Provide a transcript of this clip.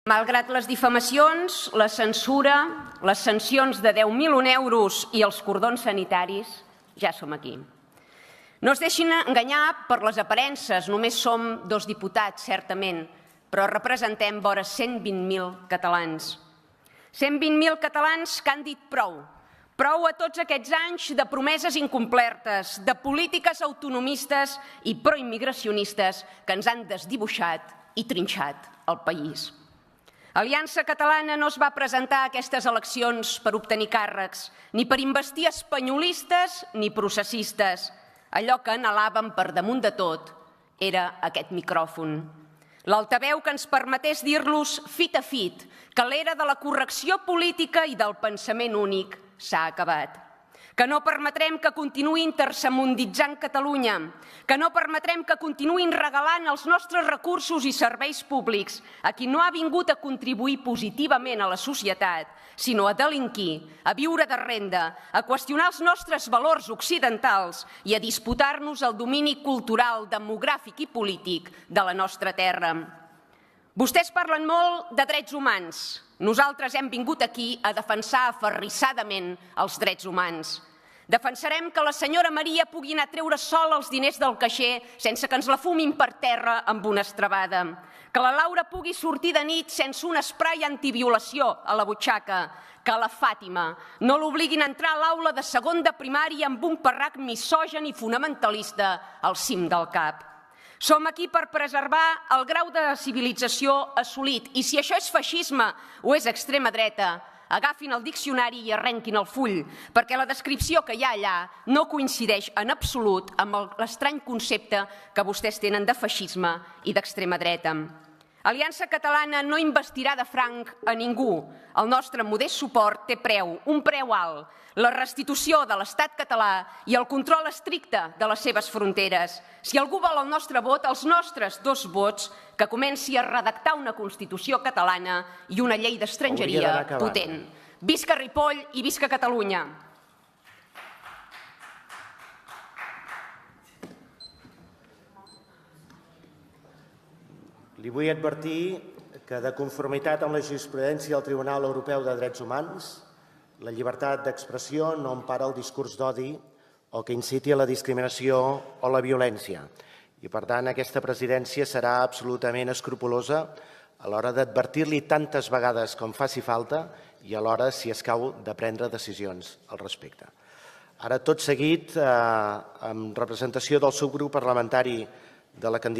Malgrat les difamacions, la censura, les sancions de 10.000 euros i els cordons sanitaris, ja som aquí. No es deixin enganyar per les aparences, només som 2 diputats, certament, però representem vora 120.000 catalans. 120.000 catalans que han dit prou. Prou a tots aquests anys de promeses incomplertes, de polítiques autonomistes i proimmigracionistes que ens han desdibuixat i trinxat el país. Aliança Catalana no es va presentar a aquestes eleccions per obtenir càrrecs, ni per investir espanyolistes ni processistes. Allò que anhelàvem per damunt de tot era aquest micròfon. L'altaveu que ens permetés dir-los fit a fit que l'era de la correcció política i del pensament únic s'ha acabat. Que no permetrem que continuïn tercermunditzant Catalunya, que no permetrem que continuïn regalant els nostres recursos i serveis públics a qui no ha vingut a contribuir positivament a la societat, sinó a delinquir, a viure de renda, a qüestionar els nostres valors occidentals i a disputar-nos el domini cultural, demogràfic i polític de la nostra terra. Vostès parlen molt de drets humans. Nosaltres hem vingut aquí a defensar aferrissadament els drets humans. Defensarem que la senyora Maria pugui anar a treure sola els diners del caixer sense que ens la fumin per terra amb una estrebada. Que la Laura pugui sortir de nit sense un esprai antiviolació a la butxaca. Que la Fàtima no l'obliguin a entrar a l'aula de segon de primària amb un parrac misògen i fonamentalista al cim del cap. Som aquí per preservar el grau de civilització assolit i si això és feixisme o és extrema dreta, agafin el diccionari i arrenquin el full, perquè la descripció que hi ha allà no coincideix en absolut amb l'estrany concepte que vostès tenen de feixisme i d'extrema dreta. Aliança Catalana no investirà de franc a ningú. El nostre modest suport té preu, un preu alt, la restitució de l'Estat català i el control estricte de les seves fronteres. Si algú vol el nostre vot, els nostres 2 vots, que comenci a redactar una Constitució catalana i una llei d'estrangeria potent. Visca Ripoll i visca Catalunya! Li vull advertir que, de conformitat amb la jurisprudència del Tribunal Europeu de Drets Humans, la llibertat d'expressió no empara el discurs d'odi o que inciti a la discriminació o la violència. I, per tant, aquesta presidència serà absolutament escrupolosa a l'hora d'advertir-li tantes vegades com faci falta i alhora, si escau, de prendre decisions al respecte. Ara, tot seguit, en representació del subgrup parlamentari de la candidatura